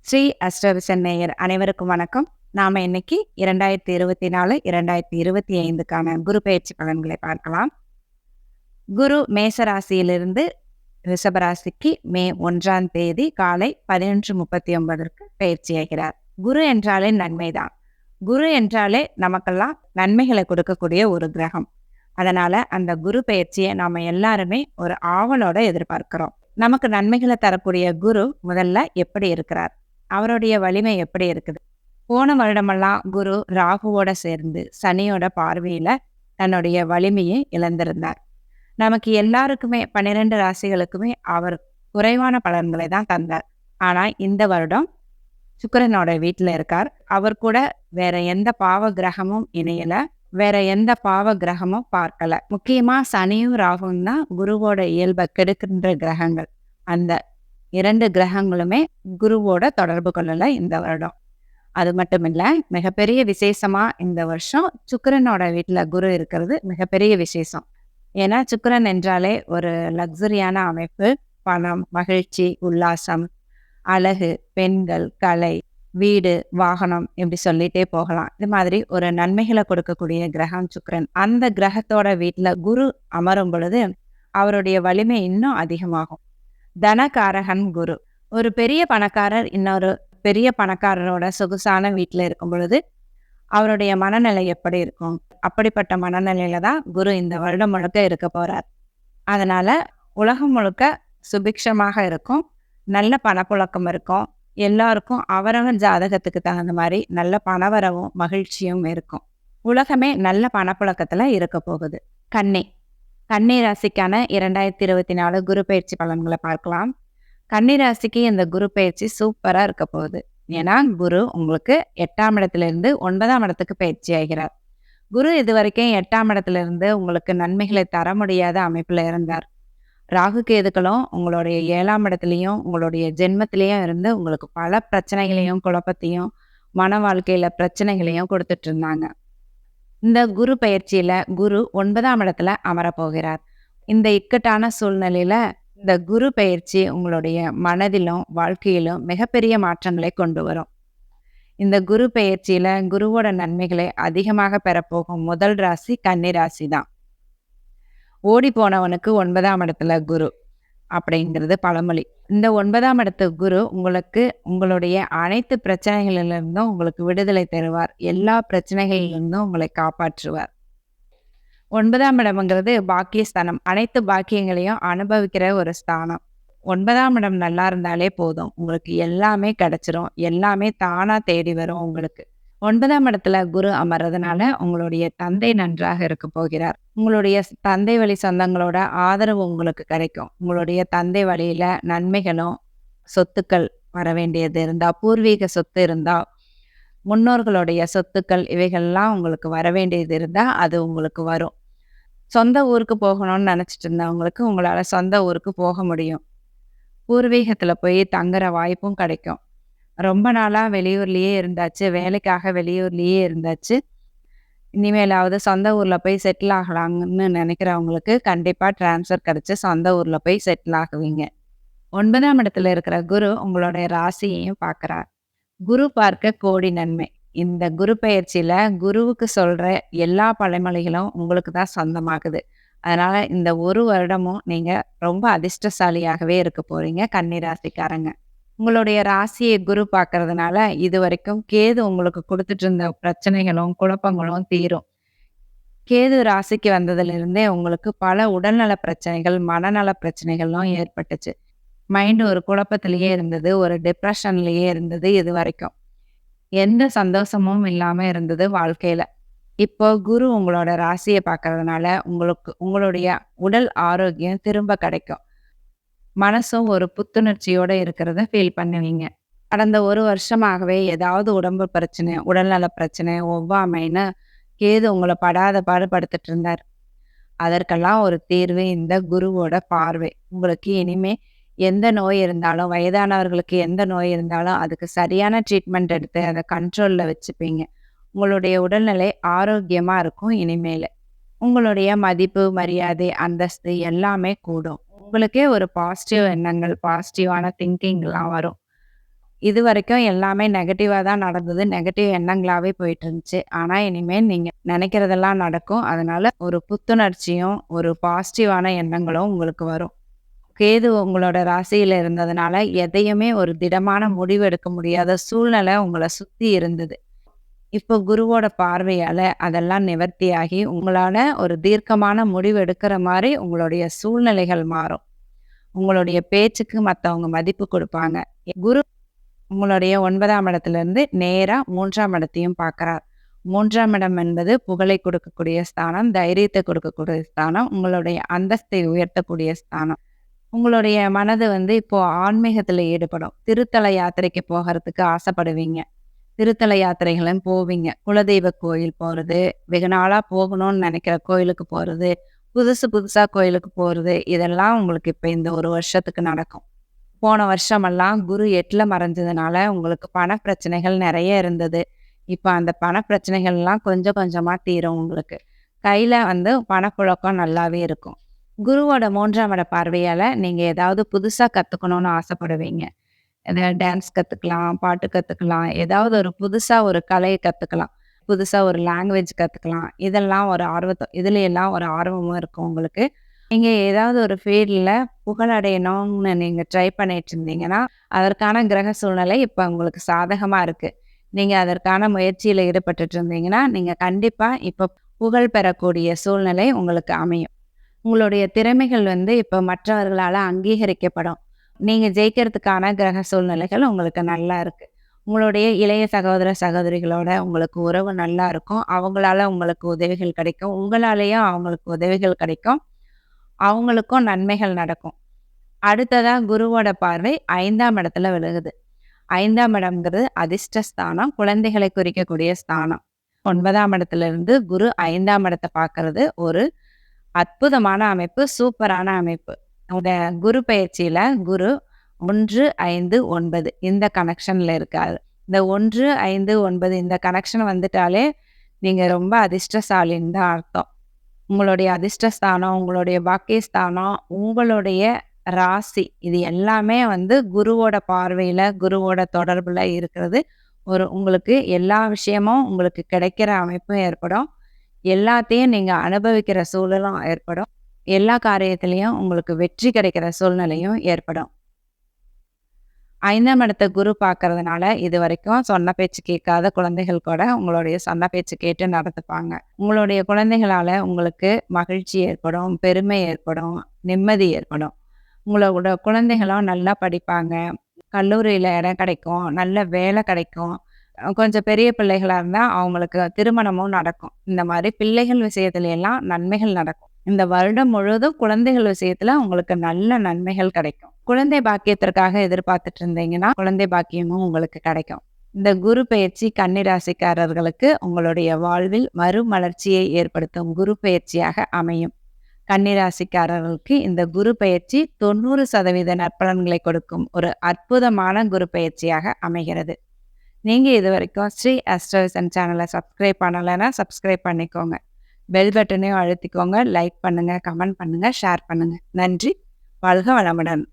ஸ்ரீ அஷ்டவிசன் நேயர் அனைவருக்கும் வணக்கம். நாம இன்னைக்கு 2024, 2025க்கான குரு பெயர்ச்சி பலன்களை பார்க்கலாம். குரு மேச ராசியிலிருந்து ரிஷபராசிக்கு மே 1ஆம் தேதி காலை 11:39 பெயர்ச்சியாகிறார். குரு என்றாலே நன்மைதான். குரு என்றாலே நமக்கெல்லாம் நன்மைகளை கொடுக்கக்கூடிய ஒரு கிரகம். அதனால அந்த குரு பெயர்ச்சியை நாம எல்லாருமே ஒரு ஆவலோட எதிர்பார்க்கிறோம். நமக்கு நன்மைகளை தரக்கூடிய குரு முதல்ல எப்படி இருக்கிறார், அவருடைய வலிமை எப்படி இருக்குது? போன வருடமெல்லாம் குரு ராகுவோட சேர்ந்து சனியோட பார்வையில தன்னுடைய வலிமையை இழந்திருந்தார். நமக்கு எல்லாருக்குமே 12 ராசிகளுக்குமே அவர் குறைவான பலன்களை தான் தந்தார். ஆனா இந்த வருடம் சுக்கிரனோட வீட்டுல இருக்கார். அவர் கூட வேற எந்த பாவ கிரகமும் இணையல, வேற எந்த பாவ கிரகமும் பார்க்கல. முக்கியமா சனியும் ராகுவும் தான் குருவோட இயல்பை கெடுக்கின்ற கிரகங்கள். அந்த 2 கிரகங்களுமே குருவோட தொடர்பு கொள்ளல இந்த வருடம். அது மட்டும் இல்ல, மிகப்பெரிய விசேஷமா இந்த வருஷம் சுக்கிரனோட வீட்டுல குரு இருக்கிறது மிகப்பெரிய விசேஷம். ஏன்னா சுக்கிரன் என்றாலே ஒரு லக்ஸரியான அமைப்பு, பணம், மகிழ்ச்சி, உல்லாசம், அழகு, பெண்கள், கலை, வீடு, வாகனம், இப்படி சொல்லிட்டே போகலாம். இது மாதிரி ஒரு நன்மைகளை கொடுக்கக்கூடிய கிரகம் சுக்கிரன். அந்த கிரகத்தோட வீட்டுல குரு அமரும் பொழுது அவருடைய வலிமை இன்னும் அதிகமாகும். தனகாரகன் குரு. ஒரு பெரிய பணக்காரர் இன்னொரு பெரிய பணக்காரரோட சொகுசான வீட்டுல இருக்கும் பொழுது அவருடைய மனநிலை எப்படி இருக்கும்? அப்படிப்பட்ட மனநிலையில தான் குரு இந்த வருடம் முழுக்க இருக்க போறார். அதனால உலகம் முழுக்க சுபிக்ஷமாக இருக்கும், நல்ல பணப்புழக்கம் இருக்கும், எல்லாருக்கும் அவரவர் ஜாதகத்துக்கு தகுந்த மாதிரி நல்ல பணவரவும் மகிழ்ச்சியும் இருக்கும். உலகமே நல்ல பணப்புழக்கத்துல இருக்க போகுது. கன்னி ராசிக்கான 2024 குரு பயிற்சி பலன்களை பார்க்கலாம். கன்னி ராசிக்கு இந்த குரு பயிற்சி சூப்பரா இருக்க போகுது. ஏன்னா குரு உங்களுக்கு 8ஆம் இடத்துல இருந்து 9ஆம் இடத்துக்கு பயிற்சி ஆகிறார். குரு இதுவரைக்கும் 8ஆம் இடத்துல இருந்து உங்களுக்கு நன்மைகளை தர முடியாத அமைப்புல இருந்தார். ராகு கேதுக்களும் உங்களுடைய 7ஆம் இடத்துலையும் உங்களுடைய ஜென்மத்திலையும் இருந்து உங்களுக்கு பல பிரச்சனைகளையும் குழப்பத்தையும் மன வாழ்க்கையில பிரச்சனைகளையும் கொடுத்துட்டு இருந்தாங்க. இந்த குரு பயிற்சியில குரு 9ஆம் இடத்துல அமரப்போகிறார். இந்த இக்கட்டான சூழ்நிலையில இந்த குரு பயிற்சி உங்களுடைய மனதிலும் வாழ்க்கையிலும் மிகப்பெரிய மாற்றங்களை கொண்டு வரும். இந்த குரு பயிற்சியில குருவோட நன்மைகளை அதிகமாக பெறப்போகும் முதல் ராசி கன்னி ராசி தான். ஓடி போனவனுக்கு 9ஆம் இடத்துல குரு அப்படிங்கிறது பழமொழி. இந்த 9ஆம் இடத்து குரு உங்களுக்கு உங்களுடைய அனைத்து பிரச்சனைகளிலிருந்தும் உங்களுக்கு விடுதலை தருவார். எல்லா பிரச்சனைகளிலிருந்தும் உங்களை காப்பாற்றுவார். 9ஆம் இடம்ங்கிறது பாக்கியஸ்தானம். அனைத்து பாக்கியங்களையும் அனுபவிக்கிற ஒரு ஸ்தானம். 9ஆம் இடம் நல்லா இருந்தாலே போதும், உங்களுக்கு எல்லாமே கிடைச்சிரும், எல்லாமே தானா தேடி வரும் உங்களுக்கு. 9ஆம் இடத்துல குரு அமர்றதுனால உங்களுடைய தந்தை நன்றாக இருக்க போகிறார். உங்களுடைய தந்தை வழி சொந்தங்களோட ஆதரவு உங்களுக்கு கிடைக்கும். உங்களுடைய தந்தை வழியில நன்மைகளும் சொத்துக்கள் வர வேண்டியது இருந்தா, பூர்வீக சொத்து இருந்தா, முன்னோர்களுடைய சொத்துக்கள் இவைகள்லாம் உங்களுக்கு வர வேண்டியது இருந்தா அது உங்களுக்கு வரும். சொந்த ஊருக்கு போகணும்னு நினைச்சிட்டு இருந்தவங்களுக்கு உங்களால சொந்த ஊருக்கு போக முடியும். பூர்வீகத்துல போய் தங்குற வாய்ப்பும் கிடைக்கும். ரொம்ப நாளா வெளியூர்லயே இருந்தாச்சு, வேலைக்காக வெளியூர்லயே இருந்தாச்சு, இனிமேலாவது சொந்த ஊர்ல போய் செட்டில் ஆகலாம்னு நினைக்கிறவங்களுக்கு கண்டிப்பா டிரான்ஸ்ஃபர் கிடைச்சு சொந்த ஊர்ல போய் செட்டில் ஆகுவீங்க. 9ஆம் இடத்துல இருக்கிற குரு உங்களுடைய ராசியையும் பார்க்கிறார். குரு பார்க்க கோடி நன்மை. இந்த குரு பயிற்சியில குருவுக்கு சொல்ற எல்லா பழமொழிகளும் உங்களுக்கு தான் சொந்தமாகுது. அதனால இந்த ஒரு வருடமும் நீங்க ரொம்ப அதிர்ஷ்டசாலியாகவே இருக்க போறீங்க கன்னி ராசிக்காரங்க. உங்களுடைய ராசியை குரு பார்க்கறதுனால இது வரைக்கும் கேது உங்களுக்கு கொடுத்துட்டு இருந்த பிரச்சனைகளும் குழப்பங்களும் தீரும். கேது ராசிக்கு வந்ததுல இருந்தே உங்களுக்கு பல உடல்நல பிரச்சனைகள், மனநல பிரச்சனைகள்லாம் ஏற்பட்டுச்சு. மைண்ட் ஒரு குழப்பத்திலேயே இருந்தது, ஒரு டிப்ரெஷன்லயே இருந்தது. இது வரைக்கும் எந்த சந்தோஷமும் இல்லாம இருந்தது வாழ்க்கையில. இப்போ குரு உங்களோட ராசியை பார்க்கறதுனால உங்களுடைய உடல் ஆரோக்கியம் திரும்ப கிடைக்கும். மனசும் ஒரு புத்துணர்ச்சியோட இருக்கிறத ஃபீல் பண்ணுவீங்க. கடந்த ஒரு வருஷமாகவே ஏதாவது உடம்பு பிரச்சனை, உடல்நல பிரச்சனை, ஒவ்வாமைன்னு கேது உங்களை படாத பாடுபடுத்திட்டு இருந்தார். அதற்கெல்லாம் ஒரு தீர்வு இந்த குருவோட பார்வை. உங்களுக்கு இனிமே எந்த நோய் இருந்தாலும், வயதானவர்களுக்கு எந்த நோய் இருந்தாலும் அதுக்கு சரியான ட்ரீட்மெண்ட் எடுத்து அதை கண்ட்ரோல்ல வச்சுப்பீங்க. உங்களுடைய உடல்நிலை ஆரோக்கியமா இருக்கும். இனிமேல் உங்களுடைய மதிப்பு, மரியாதை, அந்தஸ்து எல்லாமே கூடும். உங்களுக்கே ஒரு பாசிட்டிவ் எண்ணங்கள், பாசிட்டிவான திங்கிங்லாம் வரும். இதுவரைக்கும் எல்லாமே நெகட்டிவா தான் நடந்தது. நெகட்டிவ் எண்ணங்களாவே போயிட்டு இருந்துச்சு. ஆனா, இனிமேல் நீங்க நெனைக்கிறதெல்லாம் நடக்கும். அதனால ஒரு புத்துணர்ச்சியும், ஒரு பாசிட்டிவான எண்ணங்களும் உங்களுக்கு வரும். கேது உங்களோட ராசியில இருந்ததுனால, எதையுமே ஒரு திடமான முடிவு எடுக்க முடியாத சூழ்நிலை உங்கள சுத்தி இருந்தது. இப்போ குருவோட பார்வையால அதெல்லாம் நிவர்த்தியாகி, உங்களால ஒரு தீர்க்கமான முடிவு எடுக்கிற மாரி உங்களுடைய சூழ்நிலைகள் மாறும். உங்களுடைய பேச்சுக்கு மத்தவங்க மதிப்பு குடுப்பாங்க. குரு உங்களுடைய 9ஆம் இடத்திலிருந்து நேரா 3ஆம் இடத்தையும் பார்க்கிறார். 3ஆம் இடம் என்பது புகழை கொடுக்கக்கூடிய ஸ்தானம், தைரியத்தை கொடுக்கக்கூடிய ஸ்தானம், உங்களுடைய அந்தஸ்தை உயர்த்தக்கூடிய ஸ்தானம். உங்களுடைய மனது இப்போ ஆன்மீகத்துல ஈடுபடும். திருத்தல யாத்திரைக்கு போகறதுக்கு ஆசைப்படுவீங்க. திருத்தல யாத்திரைகளும் போவீங்க. குலதெய்வ கோயில் போறது, வெகு நாளா போகணும்னு நெனைக்கிற கோயிலுக்கு போறது, புதுசு புதுசா கோயிலுக்கு போறது, இதெல்லாம் உங்களுக்கு இப்ப இந்த 1 வருஷத்துக்கு நடக்கும். போன வருஷமெல்லாம் குரு 8ல மறைஞ்சதுனால உங்களுக்கு பண பிரச்சனைகள் நெறைய இருந்தது. இப்ப அந்த பண பிரச்சனைகள்லாம் கொஞ்சம் கொஞ்சமா தீரும் உங்களுக்கு. கையில பணப்புழக்கம் நல்லாவே இருக்கும். குருவோட 3ஆம் இட பார்வையால நீங்க ஏதாவது புதுசா கத்துக்கணும்னு ஆசைப்படுவீங்க. ஏதாவது டான்ஸ் கத்துக்கலாம், பாட்டு கத்துக்கலாம், ஏதாவது ஒரு புதுசா ஒரு கலைய கத்துக்கலாம். புதுசா ஒரு லாங்குவேஜ் கத்துக்கலாம். இதெல்லாம் ஒரு இதுலயெல்லாம் ஒரு ஆர்வமும் இருக்கும் உங்களுக்கு. நீங்க ஏதாவது ஒரு ஃபீல்ட்ல புகழடையணும்னு நீங்க ட்ரை பண்ணிட்டு இருந்தீங்கன்னா, அதற்கான கிரக சூழ்நிலை இப்ப உங்களுக்கு சாதகமா இருக்கு. நீங்க அதற்கான முயற்சியில ஈடுபட்டுட்டு இருந்தீங்கன்னா, நீங்க கண்டிப்பா இப்ப புகழ் பெறக்கூடிய சூழ்நிலை உங்களுக்கு அமையும். உங்களுடைய திறமைகள் இப்ப மற்றவர்களால அங்கீகரிக்கப்படும். நீங்க ஜெயிக்கிறதுக்கான கிரக சூழ்நிலைகள் உங்களுக்கு நல்லா இருக்கு. உங்களுடைய இளைய சகோதர, சகோதரிகளோட உங்களுக்கு உறவு நல்லா இருக்கும். அவங்களால உங்களுக்கு உதவிகள் கிடைக்கும். உங்களாலேயும் அவங்களுக்கு உதவிகள் கிடைக்கும். அவங்களுக்கும் நன்மைகள் நடக்கும். அடுத்ததா குருவோட பார்வை 5ஆம் இடத்துல விழுகுது. 5ஆம் இடம்ங்கிறது அதிர்ஷ்டஸ்தானம், குழந்தைகளை குறிக்கக்கூடிய ஸ்தானம். 9ஆம் இடத்திலிருந்து குரு 5ஆம் இடத்த பார்க்கறது ஒரு அற்புதமான அமைப்பு, சூப்பரான அமைப்பு. இந்த குரு பெயர்ச்சியில குரு 1, 5, 9 இந்த கனெக்ஷன்ல இருக்காரு. இந்த 1, 5, 9 இந்த கனெக்ஷன் வந்துட்டாலே, நீங்க ரொம்ப அதிர்ஷ்டசாலின்னு தான் அர்த்தம். உங்களுடைய அதிர்ஷ்டஸ்தானம், உங்களுடைய பாக்கியஸ்தானம், உங்களுடைய ராசி இது எல்லாமே குருவோட பார்வையில, குருவோட தொடர்புல இருக்கிறது. உங்களுக்கு எல்லா விஷயமும் உங்களுக்கு கிடைக்கிற அமைப்பும் ஏற்படும். எல்லாத்தையும் நீங்க அனுபவிக்கிற சூழலும் ஏற்படும். எல்லா காரியத்திலயும் உங்களுக்கு வெற்றி கிடைக்கிற சூழ்நிலையும் ஏற்படும். 5ஆம் இடத்த குரு பார்க்கறதுனால, இதுவரைக்கும் சொன்ன பேச்சு கேட்காத குழந்தைகள் கூட உங்களுடைய சொன்ன பேச்சு கேட்டு நடந்துப்பாங்க. உங்களுடைய குழந்தைகளால உங்களுக்கு மகிழ்ச்சி ஏற்படும், பெருமை ஏற்படும், நிம்மதி ஏற்படும். உங்களோட குழந்தைகளும் நல்லா படிப்பாங்க. கல்லூரியில இடம் கிடைக்கும், நல்ல வேலை கிடைக்கும். கொஞ்சம் பெரிய பிள்ளைகளா இருந்தா அவங்களுக்கு திருமணமும் நடக்கும். இந்த மாரி பிள்ளைகள் விஷயத்துல எல்லாம் நன்மைகள் நடக்கும். இந்த வருடம் முழுவதும் குழந்தைகள் விஷயத்துல உங்களுக்கு நல்ல நன்மைகள் கிடைக்கும். குழந்தை பாக்கியத்திற்காக எதிர்பார்த்துட்டு இருந்தீங்கன்னா, குழந்தை பாக்கியமும் உங்களுக்கு கிடைக்கும். இந்த குரு பெயர்ச்சி கன்னி ராசிக்காரர்களுக்கு உங்களுடைய வாழ்வில் மறுமலர்ச்சியை ஏற்படுத்தும் குரு பெயர்ச்சியாக அமையும். கன்னி ராசிக்காரர்களுக்கு இந்த குரு பெயர்ச்சி 90% நற்பலன்களை கொடுக்கும் ஒரு அற்புதமான குரு பெயர்ச்சியாக அமைகிறது. நீங்க இதுவரைக்கும் ஸ்ரீ அஸ்ட்ரோவிஷன் சேனலை சப்ஸ்கிரைப் பண்ணலைன்னா சப்ஸ்கிரைப் பண்ணிக்கோங்க. பெல் பட்டனையும் அழுத்திக்கோங்க. லைக் பண்ணுங்க, கமெண்ட் பண்ணுங்க, ஷேர் பண்ணுங்க. நன்றி. வாழ்க வளமுடன்.